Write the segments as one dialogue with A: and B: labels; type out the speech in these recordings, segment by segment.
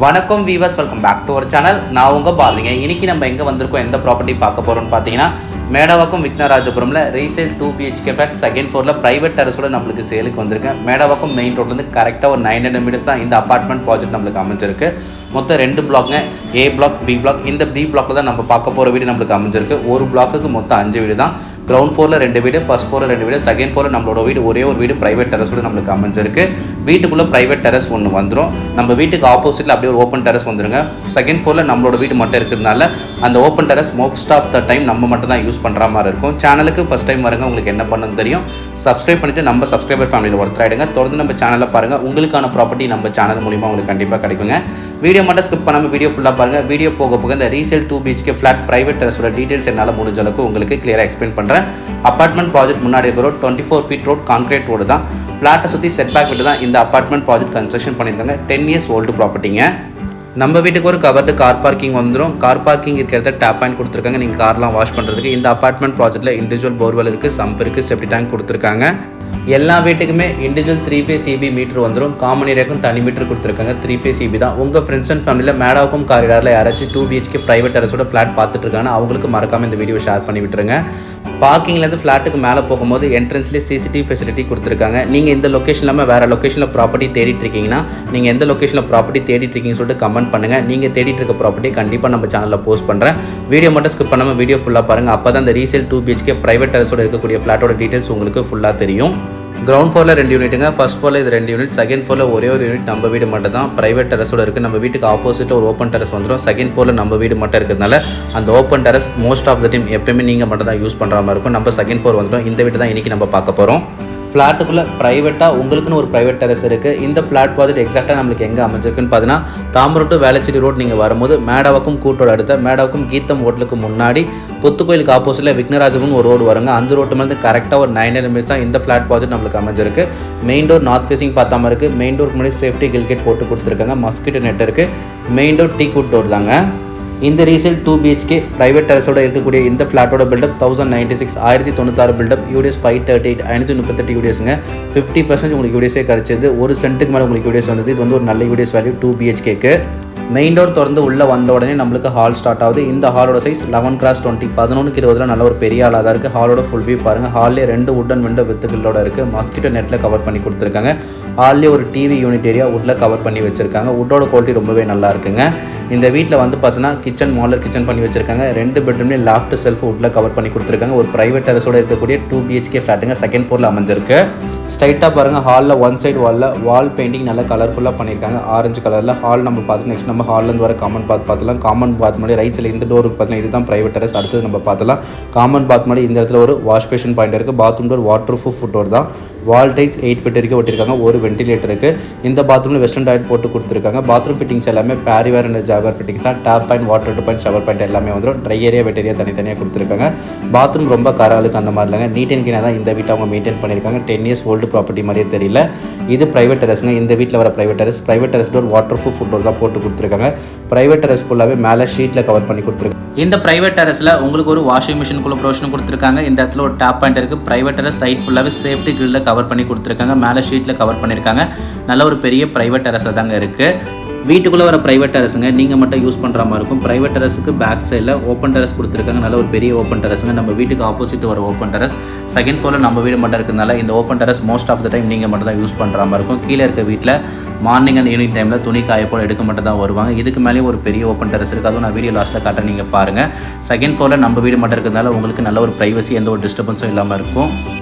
A: வணக்கம் viewers, welcome back to our channel. நான் உங்கள் பாருங்க. இன்றைக்கி நம்ம எங்கே வந்திருக்கோம், எந்த ப்ராப்பர்ட்டி பார்க்க போகிறோம்னு பார்த்தீங்கன்னா, மேடவாக்கம் விக்னராஜபுரமில் ரீசேல் 2 BHK ஃப்ளாட் செகண்ட் ஃப்ளோரில் ப்ரைவேட் டெரஸோட நம்மளுக்கு சேலுக்கு வந்திருக்கேன். மேடவாக்கம் மெயின் ரோட்லேருந்து கரெக்டாக ஒரு 900 மீட்டர்ஸ் தான் இந்த அப்பார்ட்மெண்ட் ப்ராஜெக்ட் நம்மளுக்கு அமைஞ்சிருக்கு. மொத்தம் 2 பிளாக்ங்க, A பிளாக், B பிளாக். இந்த B பிளாக்கில் தான் நம்ம பார்க்க போகிற வீடு நம்மளுக்கு அமைஞ்சிருக்கு. ஒரு பிளாக்குக்கு மொத்தம் 5 வீடு தான். கிரவுண்ட் ஃப்ளோரில் 2 வீடு, ஃபர்ஸ்ட் ஃப்ளோரில் 2 வீடு, செகண்ட் ஃப்ளோரில் நம்மளோட வீடு ஒரே ஒரு வீடு ப்ரைவேட் டெரஸோடு நம்மளுக்கு அமைஞ்சிருக்கு. வீட்டுக்குள்ளே ப்ரைவேட் டெரஸ் ஒன்று வந்துடும். நம்ம வீட்டுக்கு ஆப்போசிட்டில் அப்படியே ஒரு ஓப்பன் டெரஸ் வந்துருங்க. செகண்ட் ஃப்ளோரில் நம்மளோட வீடு மட்டும் இருக்கிறதுனால அந்த open terrace most of the time நம்ம மட்டும் தான் யூஸ் பண்ணுற மாதிரி இருக்கும். சேனலுக்கு ஃபஸ்ட் டைம் வருங்க, உங்களுக்கு என்ன பண்ணணும்னு தெரியும். சப்ஸ்கிரைப் பண்ணிவிட்டு நம்ம சப்ஸ்கிரைபர் ஃபேமிலியில் ஒருத்தர் ஆகிடுங்க. தொடர்ந்து நம்ம சேனலில் பாருங்கள். உங்களுக்கான ப்ராப்பர்ட்டி நம்ம சேனல் மூலிமா உங்களுக்கு கண்டிப்பாக கிடைக்குங்க. வீடியோ மட்டும் ஸ்கிப் பண்ணாமல் வீடியோ ஃபுல்லாக பாருங்கள். வீடியோ போக போக இந்த ரீசேல் 2 BHK ஃப்ளாட் ப்ரைவேட் டெரஸோட டீட்டெயில்ஸ் என்னால் முடிஞ்ச அளவுக்கு உங்களுக்கு கிளியராக எக்ஸ்பிளைன் பண்ணுறேன். அப்பார்ட்மெண்ட் ப்ராஜெக்ட் முன்னாடி இருக்கிற 24 ஃபீட் ரோட், கான்கிரீட் ரோடு தான். ஃப்ளாட்டை சுற்றி செட்பேக் விட்டு தான் இந்த அப்பார்ட்மெண்ட் ப்ராஜெக்ட் கன்ஸ்ட்ரக்ஷன் பண்ணியிருக்காங்க. 10 இயர்ஸ் ஓல்டு ப்ராப்பர்ட்டிங்க. நம்ம வீட்டுக்கு ஒரு கவர்டு கார் பார்க்கிங் வந்துடும். கார் பார்க்கிங் இருக்கிறத டேப் பாயிண்ட் கொடுத்துருக்காங்க. நீங்கள் கார்லாம் வாஷ் பண்ணுறதுக்கு. இந்த அப்பார்ட்மெண்ட் ப்ராஜெக்ட்டில் இண்டிவிஜுவல் போர்வெல் இருக்குது, சம்ப் இருக்குது, செப்டி டேங்க் கொடுத்துருக்காங்க. எல்லா வீட்டுக்குமே இண்டிவிஜுவல் 3 phase EB மீட்டர் வந்துடும். காமன் ஏரியாவுக்கும் தனி மீட்டர் கொடுத்துருக்காங்க. 3 phase EB தான். உங்கள் ஃப்ரெண்ட்ஸ் அண்ட் ஃபேமிலியில் மேடாவுக்கும் காரிடாரில் யாராச்சும் 2 BHK ப்ரைவேட் டெரஸோட ஃப்ளாட் பார்த்துட்டு இருக்காங்க, அவங்களுக்கு மறக்காமல் இந்த வீடியோ ஷேர் பண்ணி விட்டுருங்க. பார்க்கிங்லேருந்து ஃப்ளாட்டுக்கு மேலே போகும்போது என்ட்ரன்ஸ்லேயே CCTV ஃபெசிலிட்டி கொடுத்துருக்காங்க. நீங்கள் இந்த லொக்கேஷன் இல்லாமல் வேறு லொக்கேஷனில் ப்ராப்பர்ட்டி தேடிட்டு இருக்கீங்கன்னா, நீங்கள் எந்த லொக்கேஷனில் ப்ராப்பர்ட்டி தேடிட்டு இருக்கீங்கன்னு சொல்லிட்டு கமெண்ட் பண்ணுங்கள். நீங்கள் தேடிட்டு இருக்க ப்ராப்பர்ட்டி கண்டிப்பாக நம்ம சேனலில் போஸ்ட் பண்ணுறேன். வீடியோ மட்டும் ஸ்கிப் பண்ணாமல் வீடியோ ஃபுல்லாக பாருங்கள். அப்போ தான் இந்த ரீசேல் 2 BHK ப்ரைவேட் டெரஸோட இருக்கக்கூடிய ஃப்ளாட்டோட டீட்டெயில்ஸ் உங்களுக்கு ஃபுல்லாக தெரியும். கிரவுண்ட் ஃப்ளோரில் 2 யூனிட்டுங்க, ஃபர்ஸ்ட் ஃப்ளோரில் இது 2 யூனிட், செகண்ட் ஃப்ளோரில் ஒரே ஒரு யூனிட் நம்ம வீடு மட்டும் தான் ப்ரைவேட் டெரஸோட இருக்குது. நம்ம வீட்டுக்கு ஆப்போசிட்டில் ஒரு ஓப்பன் டெரஸ் வந்துடும். செகண்ட் ஃப்ளோரில் நம்ம வீடு மட்டும் இருக்கிறதுனால அந்த open terrace most of the time எப்பயுமே நீங்கள் மட்டும் தான் யூஸ் பண்ணுற மாதிரி இருக்கும். நம்ம செகண்ட் ஃப்ளோர் வந்துடும். இந்த வீட்டு தான் இன்றைக்கி நம்ம பார்க்க போகிறோம். ஃப்ளாட்டுக்குள்ளே ப்ரைவேட்டாக உங்களுக்குன்னு ஒரு ப்ரைவேட் டெரஸ் இருக்குது. இந்த ஃப்ளாட் ப்ராஜெக்ட் எக்ஸாக்டாக நம்மளுக்கு எங்கே அமைஞ்சிருக்குன்னு பார்த்தீங்கன்னா, தாம்பரம் டு வேளச்சேரி ரோட் நீங்கள் வரும்போது மேடவாக்கம் கூட்டோட அடுத்த மேடவாக்கம் கீதம் ஹோட்டலுக்கு முன்னாடி புத்துக்கோயிலுக்கு ஆப்போசிட்டில் விக்னராஜபுரம் ஒரு ரோடு வருங்க. அந்த ரோட்டு மேலே கரெக்டாக ஒரு 900 மீட்டர்ஸ் தான் இந்த ஃப்ளாட் ப்ராஜெக்ட் நம்மளுக்கு அமைஞ்சிருக்கு. மெயின் டோர் நார்த் ஃபேஸிங் பார்த்தாம இருக்குது. மெயின் டோருக்கு முன்னாடி சேஃப்டி கில்கேட் போட்டு கொடுத்துருக்காங்க. மஸ்கிட்டோ நெட் இருக்குது. மெயின் டோர் டீக்வுட் டோர் தாங்க. இந்த ரீசேல் 2 BHK ப்ரைவேட் டெரஸோட இருக்கக்கூடிய இந்த ஃப்ளாட்டோட பில்டப் 1096 1096 பில்டப், UDS 538 538 UDSங்க. 50% உங்களுக்கு UDSே கிடச்சிது. ஒரு சென்ட்டுக்கு மேலே உங்களுக்கு UDS வந்தது. இது வந்து ஒரு நல்ல UDS வேல்யூ 2 BHKக்கு. மெயின் டோர் திறந்து உள்ளே வந்த உடனே நம்மளுக்கு ஹால் ஸ்டார்ட் ஆகுது. இந்த ஹாலோட சைஸ் 11x20 11x20 நல்ல ஒரு பெரிய ஹாலாக தான் இருக்குது. ஹாலோட ஃபுல் வியூ பாருங்கள். ஹால்லேயே 2 வுட்டன் விண்டோ வித் கில்லோட இருக்குது. மஸ்கிட்டோ நெட்டில் கவர் பண்ணி கொடுத்துருக்காங்க. ஹால்லேயே ஒரு டிவி யூனிட் ஏரியா வுட்டில் கவர் பண்ணி வச்சுருக்காங்க. வுட்டோட குவாலிட்டி ரொம்பவே நல்லா இருக்குங்க. இந்த வீட்டில் வந்து பார்த்தீங்கன்னா கிச்சன் மாடலர் கிச்சன் பண்ணி வச்சுருக்காங்க. 2 பெட்ரூம்லேயும் லாஃப்ட் செல்ஃப் வுட்டில் கவர் பண்ணி கொடுத்துருக்காங்க. ஒரு ப்ரைவேட் டெரஸோட இருக்கக்கூடிய 2 BHK ஃப்ளாட்டுங்க. செகண்ட் ஃப்ளோரில் அமைஞ்சிருக்கு. ஸ்ட்ரைட்டாக பாருங்கள். ஹாலில் ஒன் சைடு வால் பெயிண்டிங் நல்லா கலர்ஃபுல்லாக பண்ணியிருக்காங்க. ஆரஞ்சு கலரில் ஹால் நம்ம பார்த்து நெக்ஸ்ட் நம்ம ஹால்லேருந்து வர காமன் பாத் பார்த்துலாம். காமன் பாத் மாதிரி ரைட் சைடில் இந்த டோருக்கு பார்த்தீங்கன்னா இதுதான் ப்ரைவேட் டெரஸ். அடுத்தது நம்ம பார்த்தலாம் காமன் பாத் மாதிரி இந்த இடத்துல ஒரு வாஷ் பேஷன் பாயிண்ட் இருக்குது. Bathroom door waterproof door தான். வால் டைல்ஸ் 8 feet வரைக்கும் ஒட்டியிருக்காங்க. ஒரு வென்டிலேட்டர் இருக்குது. இந்த பாத்ரூமில் வெஸ்டர்ன் டாய்லெட் போட்டு கொடுத்துருக்காங்க. பாத்ரூம் ஃபிட்டிங்ஸ் எல்லாமே பேரிவேர் அண்ட் ஜாகர் ஃபிட்டிங்ஸ் தான். Tap point, water point, shower point எல்லாமே வந்துடும். ட்ரை ஏரியா வெட் ஏரியா தனித்தனியாக கொடுத்துருக்காங்க. பாத்ரூம் ரொம்ப கராலுக்கு அந்த மாதிரி இல்லைங்க. நீட் அண்ட் கிளீனாக தான் இந்த வீட்டை அவங்க மெயின்டைன் பண்ணியிருக்காங்க. 10 இயர்ஸ் ஓல்டு ப்ராப்பர்ட்டி மாதிரியே தெரியல. இது ப்ரைவேட் டெரஸ்ங்க. இந்த வீட்டில் வர private terrace door waterproof door தான் போட்டு கொடுத்துருக்காங்க. ப்ரைவேட் டெரஸ் ஃபுல்லாகவே மேலே ஷீட்டில் கவர் பண்ணி கொடுத்துருக்காங்க. இந்த ப்ரைவேட் டெரஸில் உங்களுக்கு ஒரு வாஷிங் மிஷினுக்குள்ள ப்ரொவிஷன் கொடுத்துருக்காங்க. இந்த இடத்துல ஒரு டேப் பாயிண்ட் இருக்குது. ப்ரைவேட் டெரஸ் சைட் ஃபுல்லாகவே சேஃப்டி கிரில்ல கவர் பண்ணி கொடுத்துருக்காங்க. மேலே ஷீட்டில் கவர் பண்ணியிருக்காங்க. நல்ல ஒரு பெரிய ப்ரைவேட் டெரஸாக தாங்க இருக்குது. வீட்டுக்குள்ளே வர ப்ரைவேட் டெரஸுங்க. நீங்கள் மட்டும் யூஸ் பண்ணுற மாதிரி இருக்கும். ப்ரைவேட் டெரஸுக்கு பேக் சைடில் ஓப்பன் டெரஸ் கொடுத்துருக்காங்க. நல்ல ஒரு பெரிய ஓப்பன் டெரஸுங்க. நம்ம வீட்டுக்கு ஆப்போசிட் வர ஓப்பன் டெரஸ். செகண்ட் ஃப்ளோரில் நம்ம வீடு மட்டும் இருக்கிறதுனால இந்த open terrace most of the time நீங்கள் மட்டும் தான் யூஸ் பண்ணுற மாதிரி இருக்கும். கீழே இருக்க வீட்டில் மார்னிங் அண்ட் ஈவினிங் டைமில் துணி காயப்போல் எடுக்க மட்டும் தான் வருவாங்க. இதுக்கு மேலே ஒரு பெரிய ஓப்பன் டெரஸ் இருக்குது. அதுவும் நான் வீடியோ லாஸ்ட்டில் காட்டுறேன், நீங்கள் பாருங்கள். செகண்ட் ஃப்ளோரில் நம்ம வீடு மட்டும் இருக்கிறதுனால உங்களுக்கு நல்ல ஒரு ப்ரைவசி, எந்த ஒரு டிஸ்டர்பன்ஸும் இல்லாமல் இருக்கும்.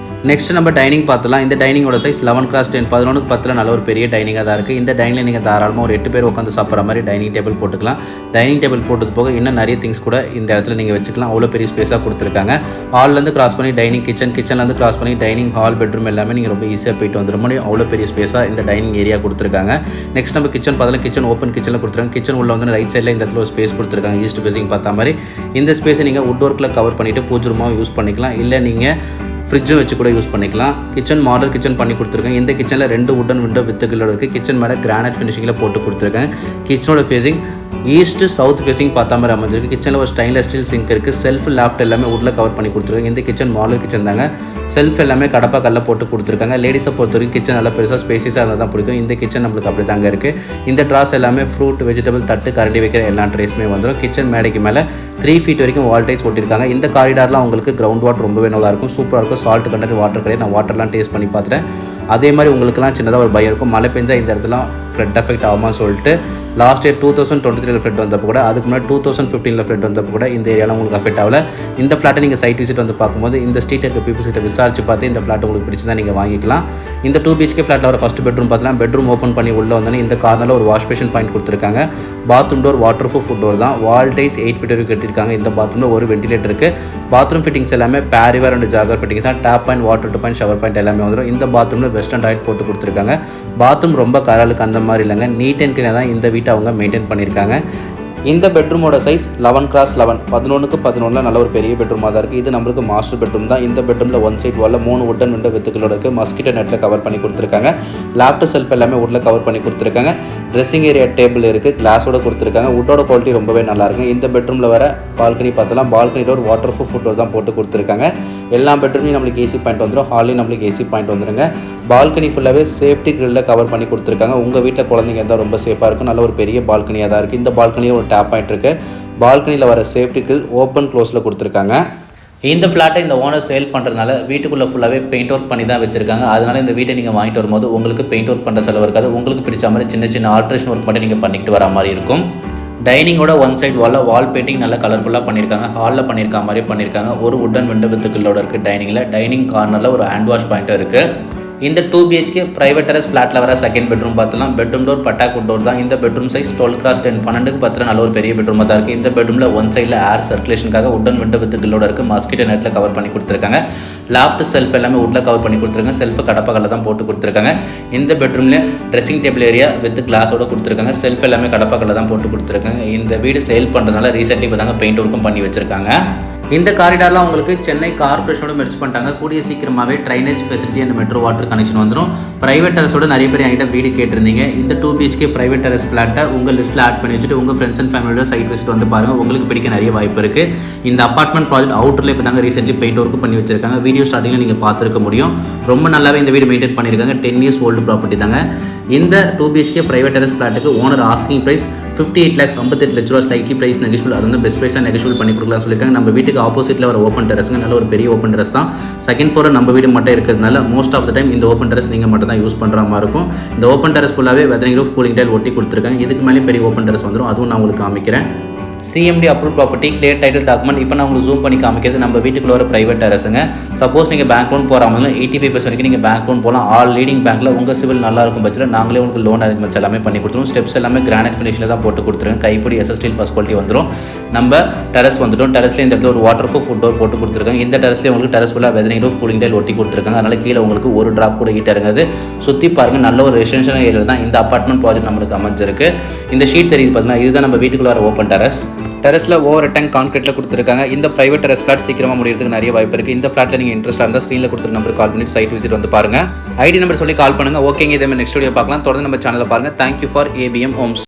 A: நெக்ஸ்ட் நம்ம டைனிங் பார்த்தலாம். இந்த டைனிங்கோட சைஸ் 11x10 11x10 நல்ல ஒரு பெரிய டைனிங்காக தான் இருக்குது. இந்த டைனிங்கில் நீங்கள் தாராளமாக ஒரு 8 பேர் உட்காந்து சாப்பிட்ற மாதிரி டைனிங் டேபிள் போட்டுக்கலாம். டைனிங் டேபிள் போட்டது போக இன்னும் நிறைய திங்ஸ் கூட இந்த இடத்துல நீங்கள் வச்சுக்கலாம். அவ்வளோ பெரிய ஸ்பேஸாக கொடுத்துருக்காங்க. ஹால்லேருந்து கிராஸ் பண்ணி டைனிங் கிச்சன்லேருந்து கிராஸ் பண்ணி டைனிங் ஹால் பெட்ரூம் எல்லாமே நீங்கள் ரொம்ப ஈஸியாக போயிட்டு வந்துடும். முடியும் அவ்வளோ பெரிய ஸ்பேஸாக இந்த டைனிங் ஏரியா கொடுத்துருக்காங்க. நெக்ஸ்ட் நம்ம கிச்சன் பார்த்தலாம். கிச்சன் ஓப்பன் கிச்சனில் கொடுத்துருக்காங்க. கிச்சன் உள்ள வந்து ரைட் சைடில் இந்த இடத்துல ஒரு ஸ்பேஸ் கொடுத்துருக்காங்க. ஈஸ்ட் ஃபேஸிங் பார்த்தா மாதிரி இந்த ஸ்பேஸை நீங்கள் வுட் ஒர்க்கில் கவர் பண்ணிவிட்டு பூஜை ரூமாக யூஸ் பண்ணிக்கலாம். இல்லை நீங்கள் ஃப்ரிட்ஜும் வச்சு கூட யூஸ் பண்ணிக்கலாம். கிச்சன் மாடல் கிச்சன் பண்ணி கொடுத்துருக்காங்க. இந்த கிச்சனில் 2 வுட்டன் விண்டோ வித் கில்லோட இருக்குது. கிச்சன் மேலே கிரானைட் ஃபினிஷிங்கில் போட்டு கொடுத்துருக்காங்க. கிச்சனோட ஃபேஸிங் ஈஸ்ட் சவுத் ஃபேஸிங் பார்த்தா மாதிரி அமைஞ்சிருக்கு. கிச்சனில் ஒரு ஸ்டைன்லெஸ் ஸ்டீல் சிங்க் இருக்குது. செல்ஃப் லாஃப்ட் எல்லாமே உள்ள கவர் பண்ணி கொடுத்துருக்காங்க. இந்த கிச்சன் மாடல் கிச்சன் தாங்க. செல்ஃப் எல்லாமே கடப்பா கல்ல போட்டு கொடுத்துருக்காங்க. லேடிஸை பொறுத்த வரைக்கும் கிச்சன் நல்லா பெருசாக ஸ்பேசிஸாக இருந்தால் தான் பிடிக்கும். இந்த கிச்சன் நம்மளுக்கு அப்படி தாங்க இருக்குது. இந்த ட்ராஸ் எல்லாமே ஃப்ரூட் வெஜிடபிள் தட்டு கரண்டி வைக்கிற எல்லா ட்ரேஸுமே வந்துடும். கிச்சன் மேடைக்கு மேலே 3 feet வரைக்கும் வால் டைல்ஸ் போட்டிருக்காங்க. இந்த காரிடார்லாம் உங்களுக்கு கிரவுண்ட் வாட்டர் ரொம்பவே நல்லாயிருக்கும், சூப்பராக இருக்கும். சால்ட் கண்டென்ட் வாட்டர் கிடையாது. நான் வாட்டர்லாம் டேஸ்ட் பண்ணி பார்த்துட்டேன். அதே மாதிரி உங்களுக்குலாம் சின்னதாக ஒரு பயம் இருக்கும், மழை பெஞ்சா இந்த இடத்துல ஃப்ளட் எஃபெக்ட் ஆகுமா சொல்லிட்டு. லாஸ்ட் இயர் 2023 ஃப்ளட் வந்தப்போ கூட, அதுக்கு முன்னாடி 2015 ஃப்ளட் வந்தப்போ கூட இந்த ஏரியாவில் உங்களுக்கு அஃபெக்ட் ஆகல. இந்த ஃப்ளாட்டை நீங்கள் சைட் விசிட் வந்து பார்க்கும்போது இந்த ஸ்ட்ரீட் இருக்க பீப்புள்ஸ் கிட்ட விசாரிச்சு பார்த்து இந்த ஃப்ளாட் உங்களுக்கு பிடிச்சதா நீங்கள் வாங்கிக்கலாம். இந்த 2 BHK ஃப்ளாட்டில் ஒரு ஃபஸ்ட் பெட்ரூம் பார்த்தலாம். பெட்ரூம் ஓப்பன் பண்ணி உள்ளே வந்தோன்னே இந்த கார்னரில் ஒரு வாஷ் பேஷன் பாயிண்ட் கொடுத்துருக்காங்க. Bathroom door waterproof door தான். வால் டைல்ஸ் 8 feet வரைக்கும் கட்டியிருக்காங்க. இந்த பாத்ரூமில் ஒரு வென்டிலேட்டர் இருக்குது. பாத்ரூம் ஃபிட்டிங்ஸ் எல்லாமே பேரிவர் அண்ட் ஜாகர் ஃபிட்டிங் தான். Tap point, water two point, shower point எல்லாமே வந்துடும். இந்த பாத்ரூமில் வெஸ்டர்ன் டாய்லெட் போட்டு கொடுத்துருக்காங்க. பாத்ரூம் ரொம்ப கராலுக்கு அந்த மாதிரி இல்லைங்க, நீட் அண்ட் கிளீனாக தான் இந்த வீட்டை அவங்க மெயின்டைன் பண்ணியிருக்காங்க. இந்த பெட்ரூமோட சைஸ் 11x11, 11x11 நல்ல ஒரு பெரிய பெட்ரூமாக தான் இருக்குது. இது நம்மளுக்கு மாஸ்டர் பெட்ரூம் தான். இந்த பெட்ரூமில் 1 side வாலில் 3 வுட்டன் விண்டோ வித்துக்களோட இருக்குது. மஸ்கிட்டோ நெட்டில் கவர் பண்ணி கொடுத்துருக்காங்க. லேப்ட் செல்ஃப் எல்லாமே வுட்டில் கவர் பண்ணி கொடுத்துருக்காங்க. ட்ரெஸ்ஸிங் ஏரியா டேபிள் இருக்குது, கிளாஸோட கொடுத்துருக்காங்க. வுட்டோட குவாலிட்டி ரொம்பவே நல்லாயிருக்கு. இந்த பெட்ரூமில் வர பால்கனி பார்த்தலாம். Balcony door waterproof door தான் போட்டு கொடுத்துருக்காங்க. எல்லா பெட்ரூம்லையும் நம்மளுக்கு ஏசி பாயிண்ட் வந்துடும். ஹாலையும் நம்மளுக்கு ஏசி பாயிண்ட் வந்துடுங்க. பால்கனி ஃபுல்லாகவே சேஃப்டி கிரில்ல கவர் பண்ணி கொடுத்துருக்காங்க. உங்கள் வீட்டில் குழந்தைங்க இருந்தால் ரொம்ப சேஃபாக இருக்கும். நல்ல ஒரு பெரிய பால்கனியாக தான் இருக்குது. இந்த பால்கனியில் ஒரு டேப் பாயிண்ட் இருக்குது. பால்கனியில் வர சேஃப்டி கிரில் ஓப்பன் க்ளோஸில் கொடுத்துருக்காங்க. இந்த ஃப்ளாட்டை இந்த ஓனர் சேல் பண்ணுறதுனால வீட்டுக்குள்ளே ஃபுல்லாகவே பெயிண்ட் ஒர்க் பண்ணி தான் வச்சிருக்காங்க. அதனால் இந்த வீட்டை நீங்கள் வாங்கிட்டு வரும்போது உங்களுக்கு பெயிண்ட் ஒர்க் பண்ணுற செலவு இருக்காது. உங்களுக்கு பிடிச்ச மாதிரி சின்ன சின்ன ஆல்ட்ரேஷன் ஒர்க் மட்டும் நீங்கள் பண்ணிக்கிட்டு வர மாதிரி இருக்கும். டைனிங்கோட 1 side வால் பெயிண்டிங் நல்லா கலர்ஃபுல்லாக பண்ணியிருக்காங்க. ஹாலில் பண்ணியிருக்க மாதிரி பண்ணியிருக்காங்க. ஒரு வுட்டன் விண்டோ வித்துக்களோட இருக்குது டைனிங்கில். டைனிங் கார்னரில் ஒரு ஹேண்ட் வாஷ் பாயிண்ட்டும் இருக்குது. இந்த 2 BHK பிரைவேட் டெரஸ் ஃப்ளாட்டில் வர செகண்ட் பெட்ரூம் பார்த்தலாம். பெட்ரூம் டோர் பட்டாக்கு டோர் தான். இந்த பெட்ரூம் சைஸ் 12x10, 12க்கு 10 நல்ல ஒரு பெரிய பெட்ரூமாக தான் இருக்குது. இந்த பெட்ரூமில் 1 side ஏர் சர்க்குலேஷனுக்காக வுட்டன் விண்டோ வித்துக்களோட இருக்குது. மஸ்கிட்டோ நெட்டில் கவர் பண்ணி கொடுத்துருக்காங்க. லாஃப்ட் செல்ஃப் எல்லாமே வுட்டில் கவர் பண்ணி கொடுத்துருக்காங்க. செல்ஃபு கடப்பாக்கல்ல தான் போட்டு கொடுத்துருக்காங்க. இந்த பெட்ரூமில் ட்ரெஸ்ஸிங் டேபிள் ஏரியா வித் கிளாஸோட கொடுத்துருக்காங்க. செல்ஃப் எல்லாமே கடப்பாக்கல்ல தான் போட்டு கொடுத்துருக்காங்க. இந்த வீடு சேல் பண்ணுறதுனால ரீசெண்ட்லி இப்போ தாங்க பெயிண்ட் ஒர்க்கும் பண்ணி வச்சுருக்காங்க. இந்த காரிடார்லாம் உங்களுக்கு சென்னை கார்பரேஷனோட மெர்ஜ் பண்ணிட்டாங்க. கூடிய சீக்கிரமாகவே drainage facility and metro water connection வந்துடும். பிரைவேட் டெரஸோட நிறைய பேர் என்கிட்ட வீடு கேட்டிருந்தீங்க. இந்த 2 BHK பிரைவேட் டெரஸ் ஃப்ளாட்டை உங்கள் லிஸ்ட்டில் ஆட் பண்ணி வச்சுட்டு உங்கள் ஃப்ரெண்ட்ஸ் அண்ட் ஃபேமிலியோட சைட் விசிட் வந்து பாருங்கள். உங்களுக்கு பிடிக்க நிறைய வாய்ப்பு இருக்குது. இந்த அப்பார்ட்மெண்ட் ப்ராஜெக்ட் அவுட்டரில் இப்போ தாங்க ரீசென்ட்லி பெயிண்ட் ஒர்க் பண்ணி வச்சிருக்காங்க. வீடியோ ஸ்டார்டிங்கில் நீங்கள் பார்த்துருக்க முடியும். ரொம்ப நல்லாவே இந்த வீடு மெயின்டைன் பண்ணியிருக்காங்க. 10 years ஓல்டு ப்ராப்பர்ட்டி தாங்க. இந்த 2 BHK பிரைவேட் டெரஸ் ஃப்ளாட்டுக்கு ஓனர் ஆஸ்கிங் ப்ரைஸ் 58 லட்ச ரூபா. ஸ்லைட்லி ப்ரைஸ் நெகோஷியபிள், அது வந்து பெஸ்ட் ப்ரைஸாக நெகோஷியபிள் பண்ணி கொடுக்கலாம் சொல்லியிருக்காங்க. நம்ம வீட்டுக்கு ஆப்போசிட்டில் வர ஓப்பன் டெரஸ்ங்க, நல்ல ஒரு பெரிய ஓப்பன் டெரஸ் தான். செகண்ட் ஃப்ளோர் நம்ம வீடு மட்டும் இருக்கிறதுனால மோஸ்ட் ஆஃப் த டைம் இந்த ஓப்பன் டெரஸ் நீங்கள் மட்டும் தான் யூஸ் பண்ணுற மாதிரி இருக்கும். இந்த ஓப்பன் டெரஸ் ஃபுல்லாகவே வெதரிங் ரூஃப், கூலிங் டைல் ஒட்டி கொடுத்துருக்காங்க. இதுக்கு மேலே பெரிய ஓப்பன் டெரஸ் வந்துடும். அதுவும் நான் உங்களுக்கு காமிக்கிறேன். CMD approve property, clear title document. இப்போ நான் உங்களுக்கு ஜூம் பண்ணி காமிக்கிறது நம்ம வீட்டுக்குள்ள வர பிரைவேட் டெரஸுங்க. சப்போஸ் நீங்கள் பேங்க் லோன் போகிற மாதிரி 85% வரைக்கும் நீங்கள் பேங்க் லோன் போகலாம். ஆல் லீடிங் பேங்க்கில் உங்கள் சிவில் நல்லா இருக்கும் பட்சத்தில் நாங்களே உங்களுக்கு லோன் அரேஞ்ச்மெண்ட்ஸ் எல்லாமே பண்ணி கொடுத்துருவோம். ஸ்டெப்ஸ் எல்லாமே கிரானைட் ஃபினிஷில் தான் போட்டு கொடுத்துருங்க. கைப்படி SSTL ஃபர்ஸ்ட் குவாலிட்டி வந்துடும். நம்ம டெரஸ் வந்துட்டோம். டெரஸ்லேயே இந்த இடத்துல ஒரு வாட்டர் ப்ரூஃப் டோர் போட்டு கொடுத்துருக்காங்க. இந்த டெரஸ்லேயே உங்களுக்கு டெரஸ் ஃபுல்லாக வெதரிங் ரூஃப், கூலிங் டைல் ஒட்டி கொடுத்துருக்காங்க. அதனால் கீழே உங்களுக்கு ஒரு ட்ராப் கூட ஹீட் இறங்குது. சுற்றி பாருங்கள், நல்ல ஒரு ரெசிடென்ஷியல் ஏரியா தான் இந்த அப்பார்ட்மெண்ட் ப்ராஜெக்ட் நம்மளுக்கு அமைஞ்சிருக்கு. இந்த ஷீட் தெரியுது பார்த்தீங்கன்னா, இதுதான் நம்ம வீட்டுக்குள்ள வர ஓப்பன் டெரஸ். டெரஸில் ஓவர் டேங்க் கான்கிரீட்டில் கொடுத்துருக்காங்க. இந்த பிரைவேட் டெரஸ் ஃப்ளாட் சீக்கிரமாக முடியறதுக்கு நிறைய வாய்ப்பு இருக்குது. இந்த ஃப்ளாட்டில் நீங்கள் இன்ட்ரெஸ்ட்டாக இருந்தால் ஸ்க்ரீனில் கொடுத்துருக்க நம்பருக்கு கால் பண்ணி சைட் விசிட் வந்து பாருங்கள். ஐடி நம்பர் சொல்லி கால் பண்ணுங்கள். ஓகேங்க, இதே மாதிரி நெக்ஸ்ட் வீடியோ பார்க்கலாம். தொடர்ந்து நம்ம சேனலில் பாருங்கள். Thank you for ABM Holmes.